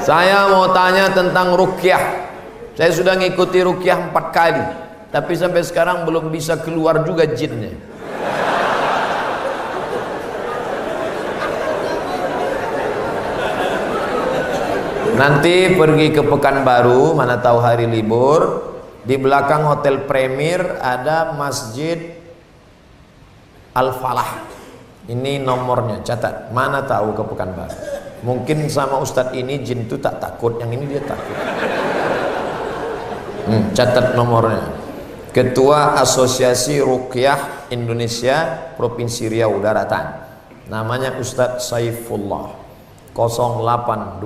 Saya mau tanya tentang ruqyah. Saya sudah ngikuti ruqyah 4 kali, tapi sampai sekarang belum bisa keluar juga jinnya. Nanti pergi ke Pekanbaru, mana tahu hari libur, di belakang Hotel Premier ada Masjid Al-Falah. Ini nomornya, catat. Mana tahu ke Pekanbaru. Mungkin sama Ustadz ini jin itu tak takut, yang ini dia takut. Catat nomornya. Ketua Asosiasi Ruqyah Indonesia Provinsi Riau Daratan. Namanya Ustadz Saifullah. 0812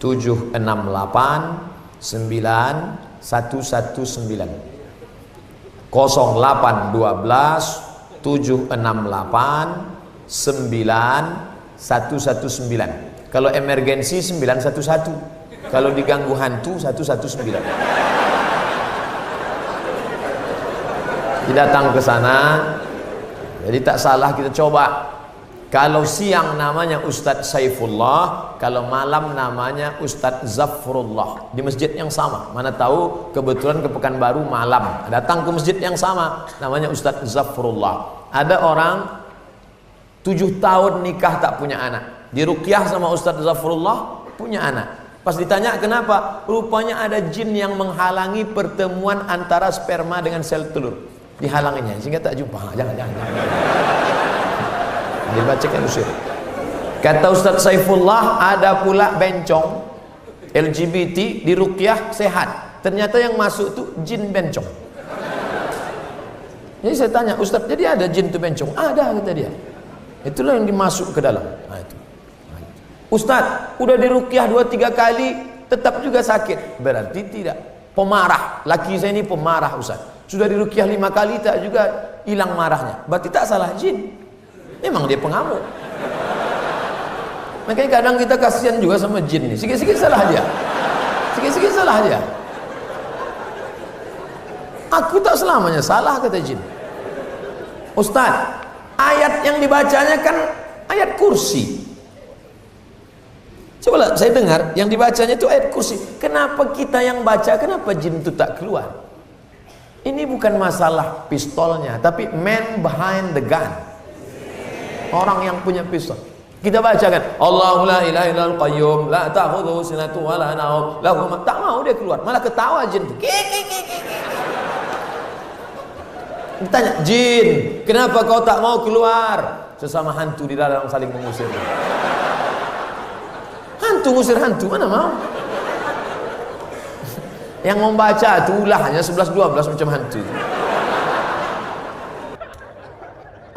768 9119. 0812 768 9119. Kalau emergensi 911. Kalau diganggu hantu 119. Datang ke sana. Jadi tak salah kita coba. Kalau siang namanya Ustadz Saifullah, kalau malam namanya Ustadz Zafrullah, di masjid yang sama. Mana tahu kebetulan ke Pekanbaru malam, datang ke masjid yang sama, namanya Ustadz Zafrullah. Ada orang 7 tahun nikah tak punya anak, diruqyah sama Ustadz Zafrullah, punya anak. Pas ditanya kenapa, rupanya ada jin yang menghalangi pertemuan antara sperma dengan sel telur, dihalanginya sehingga tak jumpa. Jangan. Dibacakan usir. Kata Ustadz Saifullah, ada pula bencong LGBT di ruqyah sehat. Ternyata yang masuk tuh jin bencong. Jadi saya tanya, Ustadz, jadi ada jin tuh bencong? Ada, kata dia. Itulah yang dimasuk ke dalam. Itu. Ustadz, udah di ruqyah 2-3 kali tetap juga sakit. Berarti tidak. Pemarah. Laki saya ini pemarah, Ustadz. Sudah di ruqyah 5 kali tak juga hilang marahnya. Berarti tak salah jin. Memang dia pengamuk. Makanya kadang kita kasihan juga sama jin nih. Sikit-sikit salah dia. Sikit-sikit salah dia. Aku tak selamanya salah, kata jin. Ustaz, ayat yang dibacanya kan ayat kursi. Coba saya dengar yang dibacanya itu ayat kursi. Kenapa kita yang baca, kenapa jin itu tak keluar? Ini bukan masalah pistolnya, tapi man behind the gun. Orang yang punya pistol. Kita bacakan Allahu la ilaha illal qayyum la ta'khudhuhu sinatun wa la nawm lahu ma. Tak mau dia keluar, malah ketawa jin. Ditanya, jin, kenapa kau tak mau keluar? Sesama hantu di dalam saling mengusir. Hantu ngusir hantu, mana mau? Yang membaca itu ulahnya 11-12 macam hantu.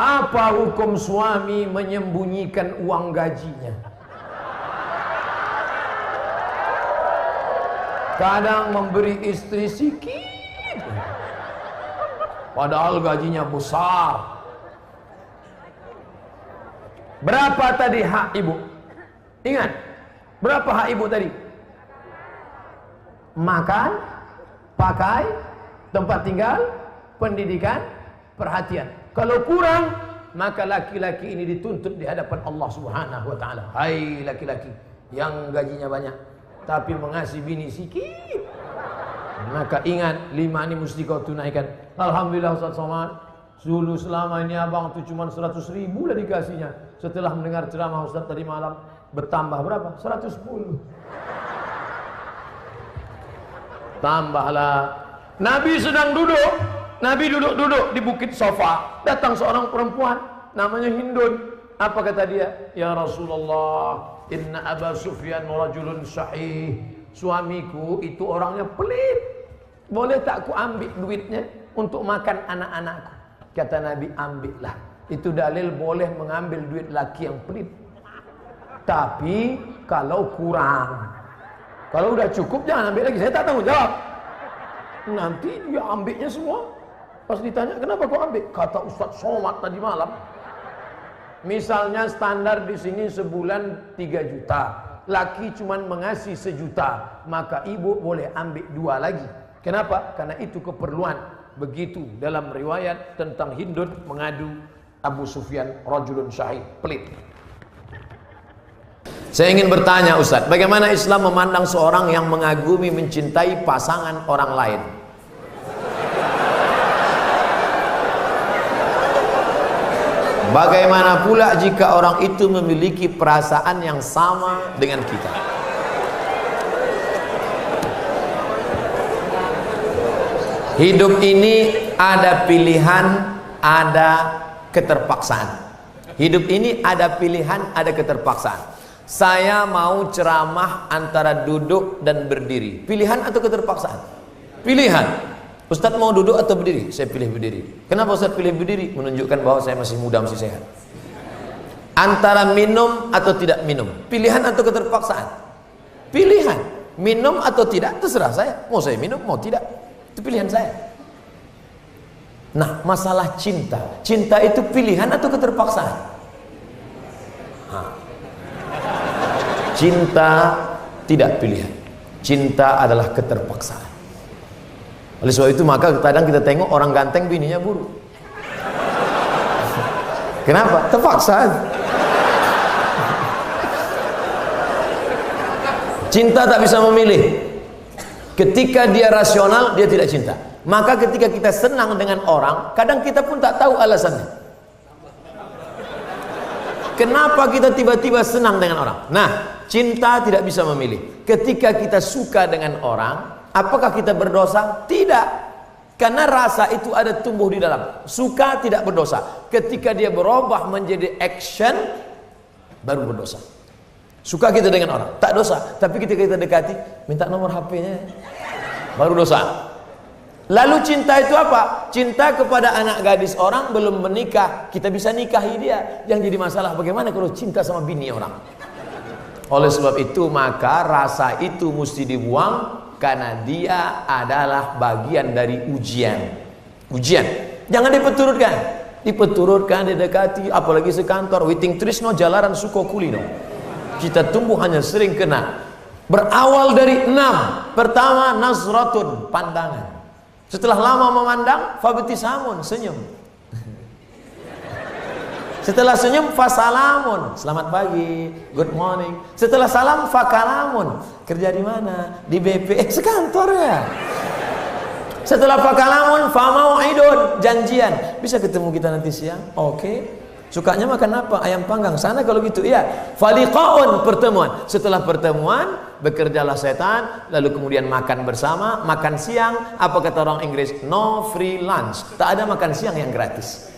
Apa hukum suami menyembunyikan uang gajinya? Kadang memberi istri sikit, padahal gajinya besar. Berapa tadi hak ibu? Ingat, berapa hak ibu tadi? Makan, pakai, tempat tinggal, pendidikan, perhatian. Kalau kurang, maka laki-laki ini dituntut di hadapan Allah Subhanahu wa taala. Hai laki-laki yang gajinya banyak tapi mengasihi bini sikit, maka ingat 5 ini mesti kau tunaikan. Alhamdulillah Ustaz Somad, dulu selama ini abang tuh cuma 100.000 lah dikasihnya. Setelah mendengar ceramah Ustaz tadi malam, bertambah berapa? 110. Tambahlah. Nabi sedang duduk. Nabi duduk-duduk di bukit Safa. Datang seorang perempuan namanya Hindun. Apa kata dia? Ya Rasulullah, inna Aba Sufyan rajulun sahih. Suamiku itu orangnya pelit. Boleh tak aku ambil duitnya untuk makan anak-anakku? Kata Nabi, ambillah. Itu dalil boleh mengambil duit laki yang pelit. Tapi kalau kurang, kalau udah cukup jangan ambil lagi. Saya tak tanggung jawab. Nanti dia ambilnya semua. Pas ditanya, kenapa kau ambil? Kata Ustaz Somad tadi malam. Misalnya standar di sini sebulan 3 juta. Laki cuman mengasih 1 juta. Maka ibu boleh ambil 2 lagi. Kenapa? Karena itu keperluan. Begitu dalam riwayat tentang Hindun mengadu Abu Sufyan rajulun syahid, pelit. Saya ingin bertanya Ustadz, bagaimana Islam memandang seorang yang mengagumi, mencintai pasangan orang lain? Bagaimana pula jika orang itu memiliki perasaan yang sama dengan kita? Hidup ini ada pilihan, ada keterpaksaan. Hidup ini ada pilihan, ada keterpaksaan. Saya mau ceramah antara duduk dan berdiri. Pilihan atau keterpaksaan? Pilihan. Ustadz mau duduk atau berdiri? Saya pilih berdiri. Kenapa Ustadz pilih berdiri? Menunjukkan bahwa saya masih muda, masih sehat. Antara minum atau tidak minum, pilihan atau keterpaksaan? Pilihan. Minum atau tidak, terserah saya. Mau saya minum, mau tidak, itu pilihan saya. Nah, masalah cinta. Cinta itu pilihan atau keterpaksaan? Cinta tidak pilihan. Cinta adalah keterpaksaan. Oleh sebab itu maka kadang kita tengok orang ganteng bininya buruk. Kenapa? Terpaksa. Cinta tak bisa memilih. Ketika dia rasional, dia tidak cinta. Maka ketika kita senang dengan orang, kadang kita pun tak tahu alasannya. Kenapa kita tiba-tiba senang dengan orang? Nah, cinta tidak bisa memilih. Ketika kita suka dengan orang, apakah kita berdosa? Tidak. Karena rasa itu ada tumbuh di dalam. Suka tidak berdosa. Ketika dia berubah menjadi action, baru berdosa. Suka kita dengan orang, tak dosa. Tapi ketika kita dekati, minta nomor HP-nya, baru dosa. Lalu cinta itu apa? Cinta kepada anak gadis orang belum menikah, kita bisa nikahi dia. Yang jadi masalah bagaimana kalau cinta sama bini orang? Oleh sebab itu maka rasa itu mesti dibuang, karena dia adalah bagian dari ujian. Ujian. Jangan dipeturutkan. Dipeturutkan, didekati, apalagi sekantor. Witing trisno jalaran suko kulino. Kita tumbuh hanya sering kena. Berawal dari 6. Pertama, nazratun, pandangan. Setelah lama memandang, fabtisamun, senyum. Setelah senyum, fasalamun, selamat pagi, good morning. Setelah salam, fakalamun, kerja di mana? Di BP, sekantor ya. Setelah fakalamun, famau'idun, janjian. Bisa ketemu kita nanti siang? Oke. Sukanya makan apa? Ayam panggang. Sana kalau gitu, iya. Faliqaun, pertemuan. Setelah pertemuan, bekerjalah setan, lalu kemudian makan bersama, makan siang. Apa kata orang Inggris? No free lunch. Tak ada makan siang yang gratis.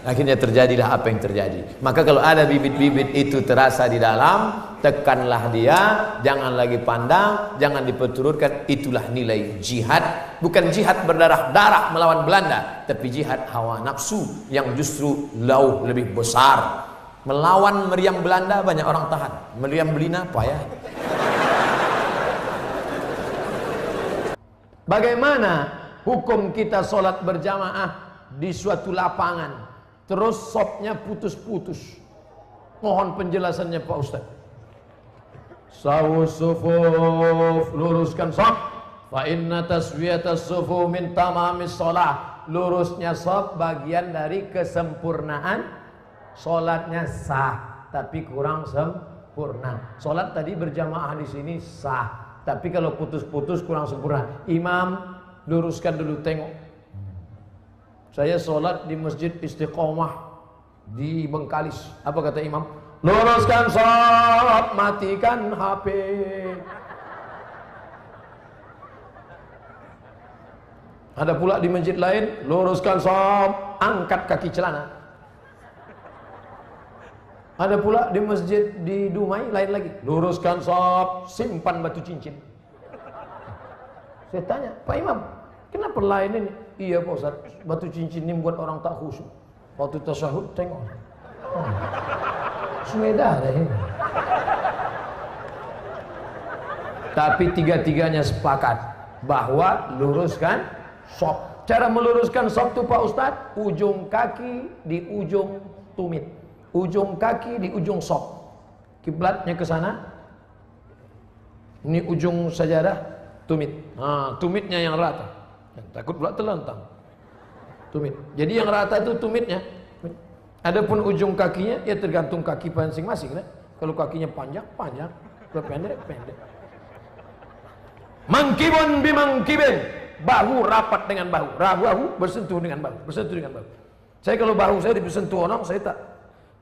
Akhirnya terjadilah apa yang terjadi. Maka kalau ada bibit-bibit itu terasa di dalam, tekanlah dia, jangan lagi pandang, jangan diperturutkan. Itulah nilai jihad. Bukan jihad berdarah-darah melawan Belanda, tapi jihad hawa nafsu yang justru jauh lebih besar. Melawan meriam Belanda banyak orang tahan, meriam Belina payah. Bagaimana hukum kita sholat berjamaah di suatu lapangan, terus sopnya putus-putus? Mohon penjelasannya Pak Ustaz. Sawus sufuf, luruskan sop. Fa inna taswiyatas sufu min tamamis sholah. Lurusnya sop bagian dari kesempurnaan. Sholatnya sah, tapi kurang sempurna. Sholat tadi berjamaah di sini sah, tapi kalau putus-putus kurang sempurna. Imam, luruskan dulu, tengok. Saya sholat di Masjid Istiqomah di Bengkalis. Apa kata imam? Luruskan shaf, matikan HP. Ada pula di masjid lain, luruskan shaf, angkat kaki celana. Ada pula di masjid di Dumai lain lagi, luruskan shaf, simpan batu cincin. Saya tanya, Pak Imam, kenapa lain ini? Iya Pak Ustaz, batu cincin ini membuat orang tak khusyuk. Waktu tasyahud tengok, sudah deh. Tapi tiga-tiganya sepakat bahwa luruskan shaf. Cara meluruskan shaf itu Pak Ustaz, ujung kaki di ujung tumit, ujung kaki di ujung shaf. Kiblatnya ke sana. Ini ujung sajadah, tumit. Nah, tumitnya yang rata. Takut pula terlentang. Tumit. Jadi yang rata itu tumitnya. Adapun ujung kakinya ya tergantung kaki masing-masing. Kan? Kalau kakinya panjang, panjang. Kalau pendek, pendek. Mangkibun bimangkibin. Bahu rapat dengan bahu. Bahu bersentuh dengan bahu. Bersentuh dengan bahu. Saya kalau bahu saya disentuh orang, saya tak.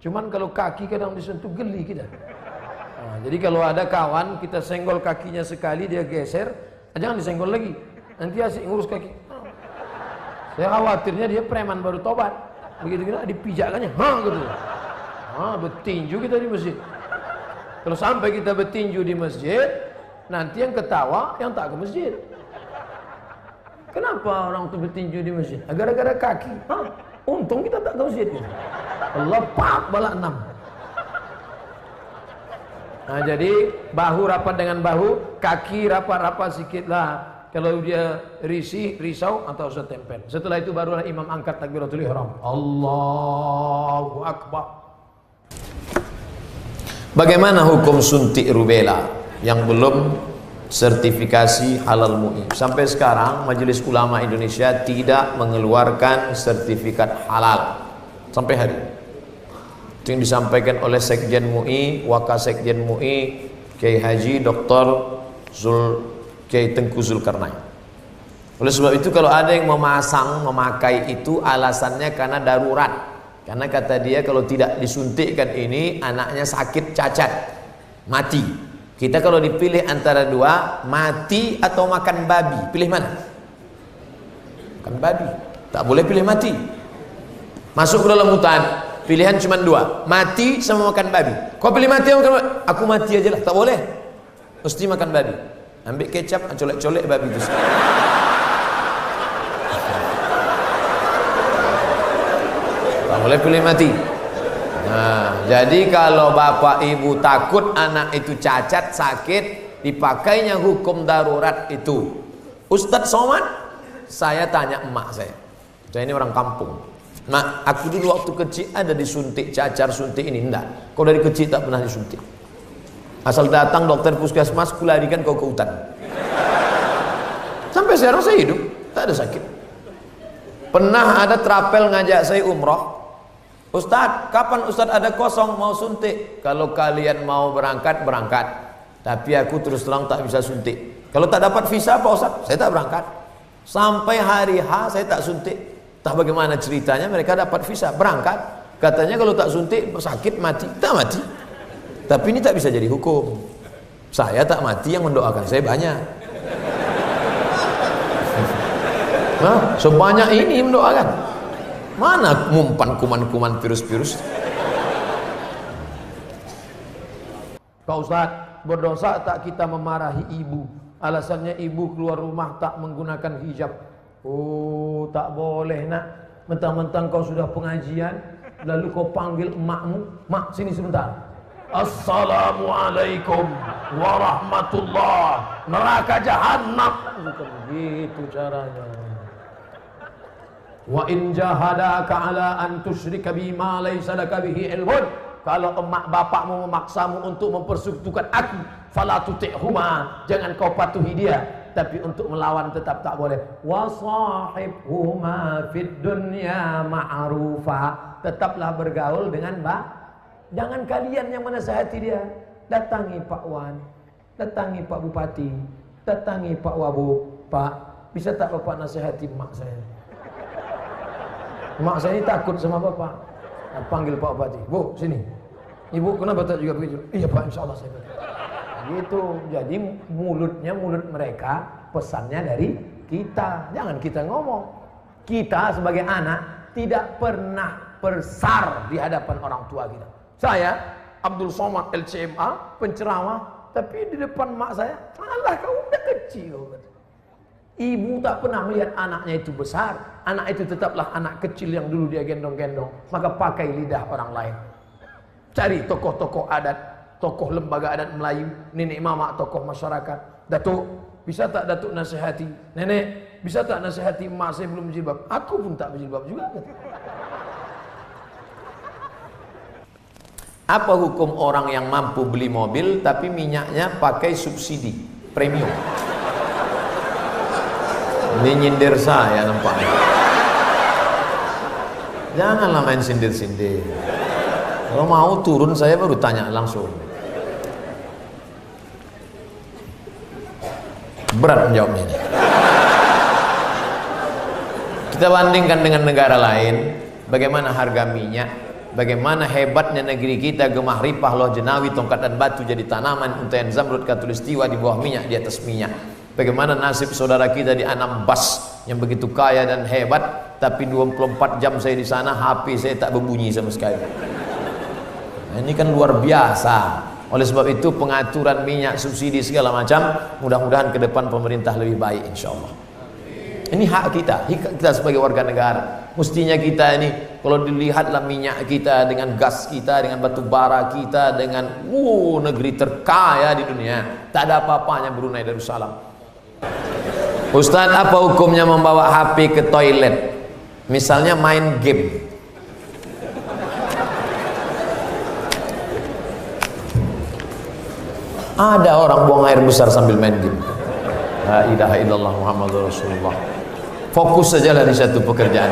Cuman kalau kaki kadang disentuh, geli kita. Nah, jadi kalau ada kawan, kita senggol kakinya sekali, dia geser, jangan disenggol lagi. Nanti asik ngurus kaki. Saya khawatirnya dia preman baru tobat. Begitu kita dipijakkannya, gitu. Bertinju kita di masjid. Kalau sampai kita bertinju di masjid, nanti yang ketawa yang tak ke masjid. Kenapa orang itu bertinju di masjid? Gara-gara kaki. Untung kita tak ke masjid. Allah pak balak 6. Nah, jadi bahu rapat dengan bahu, kaki rapat-rapat sedikit lah. Kalau dia risau atau setempel. Setelah itu barulah imam angkat takbiratul ihram. Allahu Akbar. Bagaimana hukum suntik rubella yang belum sertifikasi halal MUI? Sampai sekarang Majelis Ulama Indonesia tidak mengeluarkan sertifikat halal sampai hari ini. Itu yang disampaikan oleh Sekjen MUI, Wakasekjen MUI, Kiai Haji Dr. Kiai Tengku Zulkarnain. Oleh sebab itu kalau ada yang memakai itu alasannya karena darurat. Karena kata dia kalau tidak disuntikkan ini anaknya sakit, cacat, mati. Kita kalau dipilih antara dua, mati atau makan babi, pilih mana? Makan babi. Tak boleh pilih mati. Masuk ke dalam hutan, pilihan cuma dua, mati sama makan babi. Kau pilih mati atau makan babi? Aku mati aja lah, tak boleh. Mesti makan babi. Ambil kecap, colek-colek babi itu. Tak boleh pilih mati. Nah, jadi kalau bapak ibu takut anak itu cacat, sakit, dipakainya hukum darurat itu. Ustadz Somad, saya tanya emak saya ini orang kampung. Mak, aku dulu waktu kecil ada disuntik cacar, suntik ini enggak. Kau dari kecil tak pernah disuntik. Asal datang dokter puskesmas, kularikan kau ke hutan. Sampai sekarang saya hidup, tak ada sakit. Pernah ada trapel ngajak saya umroh. Ustadz, kapan Ustadz ada kosong mau suntik? Kalau kalian mau berangkat, berangkat. Tapi aku terus terang tak bisa suntik. Kalau tak dapat visa Pak Ustadz, saya tak berangkat. Sampai hari H saya tak suntik. Tak bagaimana ceritanya mereka dapat visa, berangkat. Katanya kalau tak suntik sakit mati. Tak mati. Tapi ini tak bisa jadi hukum. Saya tak mati, yang mendoakan saya banyak. Nah, sebanyak ini mendoakan. Mana mumpan kuman-kuman virus-virus? Pak Ustadz, berdosa tak kita memarahi ibu? Alasannya ibu keluar rumah tak menggunakan hijab. Oh, tak boleh nak. Mentang-mentang kau sudah pengajian, lalu kau panggil emakmu, mak sini sebentar. Assalamualaikum warahmatullah. Neraka jahanam. Bukan begitu caranya. Wa in jahadaka ala an tusyrika bima laysa laka bihi ilmun. Kalau emak bapakmu memaksamu untuk mempersekutukan aku, fala tuti'huma, jangan kau patuhi dia. Tapi untuk melawan tetap tak boleh. Wa sahibhuma fid dunya ma'rufa, tetaplah bergaul dengan jangan kalian yang menasihati dia. Datangi Pak Wan, datangi Pak Bupati, datangi Pak Wabub. Pak, bisa tak Bapak nasihati mak saya? Mak saya ini takut sama Bapak. Nah, panggil Pak Bupati. Bu, sini. Ibu kenapa tak juga begitu? Iya Pak, insya Allah saya begitu. Gitu. Jadi mulutnya mulut mereka, pesannya dari kita. Jangan kita ngomong. Kita sebagai anak tidak pernah bersar di hadapan orang tua kita. Saya Abdul Somad LCMA, penceramah, tapi di depan mak saya, alah kau udah kecil. Ibu tak pernah melihat anaknya itu besar. Anak itu tetaplah anak kecil yang dulu dia gendong-gendong. Maka pakai lidah orang lain. Cari tokoh-tokoh adat, tokoh lembaga adat Melayu, nenek mama, tokoh masyarakat. Datuk, bisa tak Datuk nasihati? Nenek, bisa tak nasihati emak saya belum berjilbab? Aku pun tak berjilbab juga. Apa hukum orang yang mampu beli mobil tapi minyaknya pakai subsidi premium? Ini nyindir saya nampaknya. Janganlah main sindir-sindir. Kalau mau turun saya baru tanya langsung. berat menjawabnya ini. Kita bandingkan dengan negara lain, bagaimana harga minyak, bagaimana hebatnya negeri kita, gemah ripah, loh jenawi, tongkat dan batu jadi tanaman, untayan zamrud, katulistiwa di bawah minyak, di atas minyak. Bagaimana nasib saudara kita di Anambas yang begitu kaya dan hebat, tapi 24 jam saya di sana, HP saya tak berbunyi sama sekali. Nah, ini kan luar biasa. Oleh sebab itu pengaturan minyak, subsidi segala macam, mudah-mudahan ke depan pemerintah lebih baik insya Allah. Ini hak kita sebagai warga negara. Mestinya kita ini, kalau dilihatlah minyak kita dengan gas kita, dengan batu bara kita, dengan negeri terkaya di dunia, tak ada apa-apanya Brunei Darussalam. Ustaz, apa hukumnya membawa HP ke toilet? Misalnya main game. Ada orang buang air besar sambil main game. La ilaha illallah Muhammadur Rasulullah. Fokus sajalah di satu pekerjaan.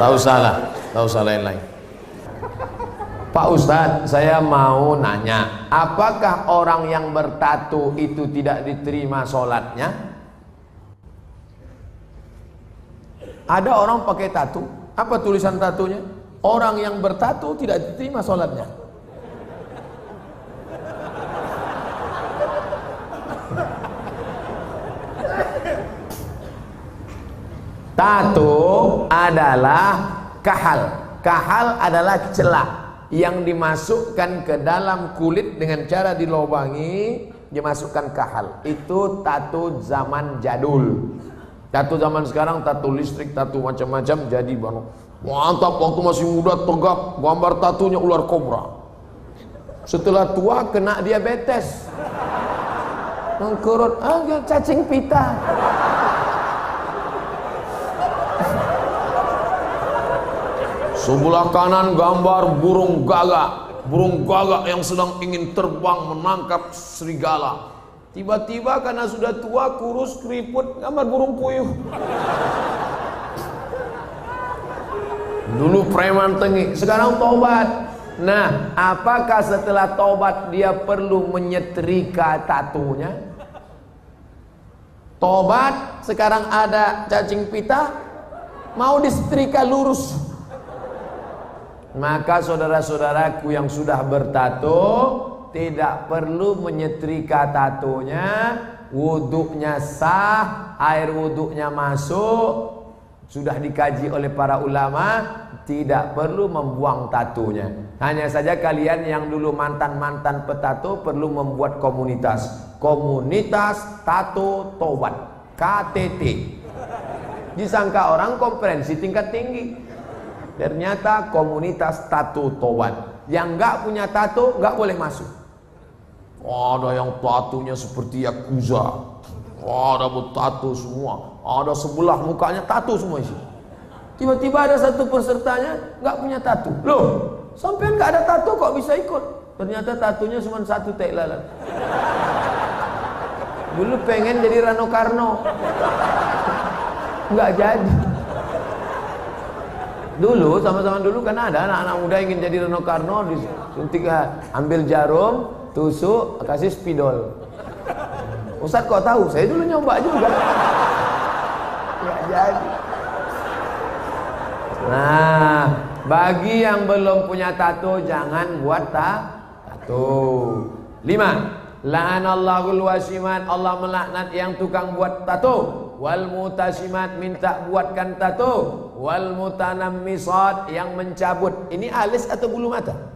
Tak usah lain-lain. Pak Ustadz, saya mau nanya, apakah orang yang bertato itu tidak diterima sholatnya? Ada orang pakai tato. Apa tulisan tatonya? Orang yang bertato tidak diterima sholatnya. Tato adalah kahal. Kahal adalah celah yang dimasukkan ke dalam kulit dengan cara dilobangi, dimasukkan kahal. Itu tato zaman jadul. Tato zaman sekarang, tato listrik, tato macam-macam jadi mantap. Waktu masih muda tegap, gambar tatonya ular kobra. Setelah tua kena diabetes, mengkurut, cacing pita. Sebelah kanan gambar burung gagak yang sedang ingin terbang menangkap serigala. Tiba-tiba karena sudah tua, kurus, keriput, gambar burung puyuh. Dulu preman tengik, sekarang tobat. Nah, apakah setelah tobat dia perlu menyetrika tatonya? Tobat, sekarang ada cacing pita, mau disetrika lurus. Maka saudara-saudaraku yang sudah bertato tidak perlu menyetrika tatonya, wuduknya sah, air wuduknya masuk, sudah dikaji oleh para ulama, tidak perlu membuang tatonya. Hanya saja kalian yang dulu mantan-mantan petato perlu membuat komunitas tato tobat, KTT. Disangka orang konferensi tingkat tinggi. Ternyata komunitas tato tobat. Yang nggak punya tato nggak boleh masuk. Ada yang tatonya seperti Yakuza, ada bertato semua, ada sebelah mukanya tato semua isi. Tiba-tiba ada satu pesertanya nggak punya tato. Loh, sampean nggak ada tato kok bisa ikut? Ternyata tatonya cuma satu tai lalat. Dulu pengen jadi Rano Karno, nggak jadi. Dulu sama-sama dulu kan ada anak-anak muda ingin jadi Rano Karno, disuntik, ambil jarum, tusuk, kasih spidol. Ustaz kok tahu? Saya dulu nyoba juga. Nggak jadi. Nah, bagi yang belum punya tato jangan buat tato. 5. La'anallahul wasimat, Allah melaknat yang tukang buat tato. Wal mutasimat, minta buatkan tato. Wal mutanammisat, yang mencabut. Ini alis atau bulu mata?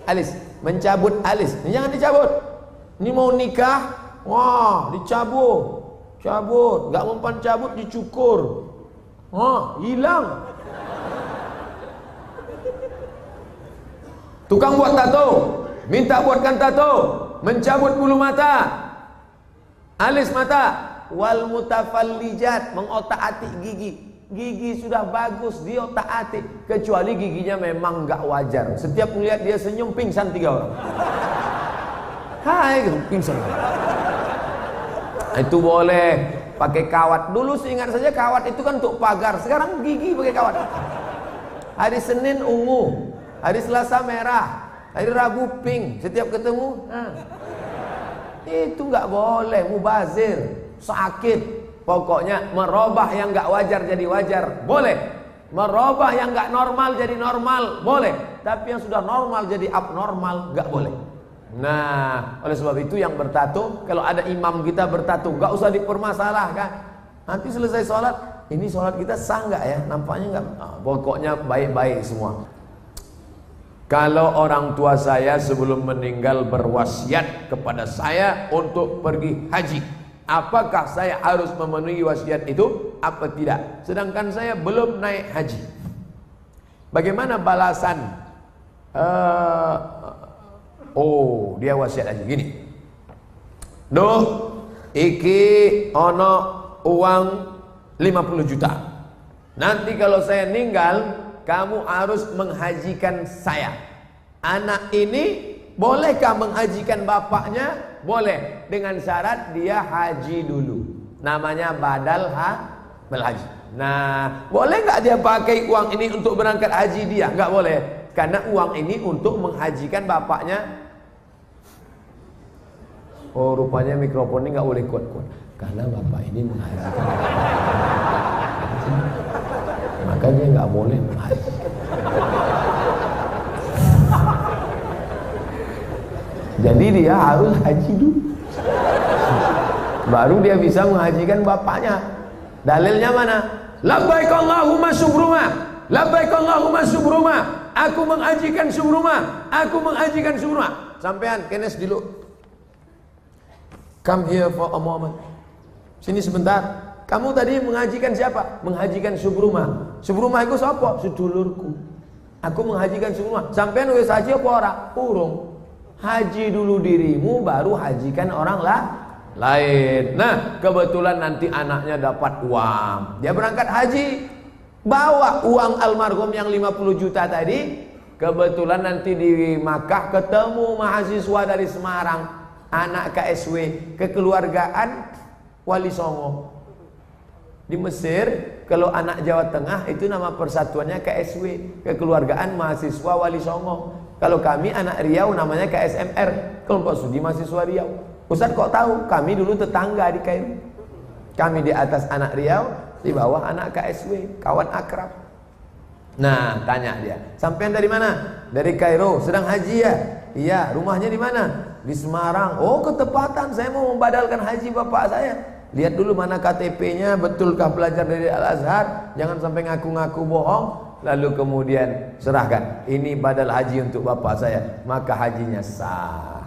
Alis, mencabut alis. Ini jangan dicabut. Ini mau nikah, wah cabut, gak mempan cabut dicukur, hilang. Tukang buat tato, minta buatkan tato, mencabut bulu mata, alis mata. Wal mutafallijat, mengotak-atik gigi sudah bagus diotak-atik, kecuali giginya memang gak wajar. Setiap melihat dia senyum pingsan 3 orang. Hai, pingsan. Itu boleh pakai kawat. Dulu seingat saja kawat itu kan untuk pagar, sekarang gigi pakai kawat. Hari Senin ungu, hari Selasa merah, Hari Rabu pink, setiap ketemu. Itu nggak boleh, mubazir, sakit. Pokoknya merubah yang nggak wajar jadi wajar, boleh. Merubah yang nggak normal jadi normal, boleh. Tapi yang sudah normal jadi abnormal, nggak boleh. Nah, oleh sebab itu yang bertato, kalau ada imam kita bertato, nggak usah dipermasalahkan. Nanti selesai sholat, ini sholat kita sah nggak ya? Nampaknya nggak. Pokoknya baik-baik semua. Kalau orang tua saya sebelum meninggal berwasiat kepada saya untuk pergi haji, apakah saya harus memenuhi wasiat itu? Apa tidak? Sedangkan saya belum naik haji. Bagaimana balasan? Dia wasiat haji gini. Duh, iki ono uang 50 juta. Nanti kalau saya meninggal, kamu harus menghajikan saya. Anak ini bolehkah menghajikan bapaknya? Boleh, dengan syarat dia haji dulu. Namanya badal haji. Nah, boleh nggak dia pakai uang ini untuk berangkat haji dia? Nggak boleh, karena uang ini untuk menghajikan bapaknya. Oh, rupanya mikrofon ini nggak boleh kuat-kuat, karena bapak ini menghajikan makanya nggak boleh menghaji. Jadi dia harus haji dulu, baru dia bisa menghajikan bapaknya. Dalilnya mana? Labbaik Allahumma subruma, labbaik Allahumma subruma. Aku menghajikan subruma, aku menghajikan subruma. Sampean kenes dulu. Come here for a moment. Sini sebentar. Kamu tadi menghajikan siapa? Menghajikan Subruma. Subruma itu siapa? Sedulurku. Aku menghajikan Subruma. Sampean wis haji apa ora? Urung. Haji dulu dirimu, baru hajikan orang lain. Nah, kebetulan nanti anaknya dapat uang, dia berangkat haji, bawa uang almarhum yang 50 juta tadi. Kebetulan nanti di Makkah ketemu mahasiswa dari Semarang, anak KSW, kekeluargaan Wali Songo. Di Mesir, kalau anak Jawa Tengah itu nama persatuannya KSW, kekeluargaan mahasiswa Wali Songo. Kalau kami anak Riau namanya KSMR, kelompok studi mahasiswa Riau. Ustaz kok tahu? Kami dulu tetangga di Kairo. Kami di atas anak Riau, di bawah anak KSW, kawan akrab. Nah, tanya dia, sampean dari mana? Dari Kairo, sedang haji ya? Iya, rumahnya di mana? Di Semarang. Oh, ketepatan, saya mau membadalkan haji bapak saya. Lihat dulu mana KTP-nya, betulkah belajar dari Al-Azhar? Jangan sampai ngaku-ngaku bohong. Lalu kemudian serahkan, ini badal haji untuk bapak saya. Maka hajinya sah.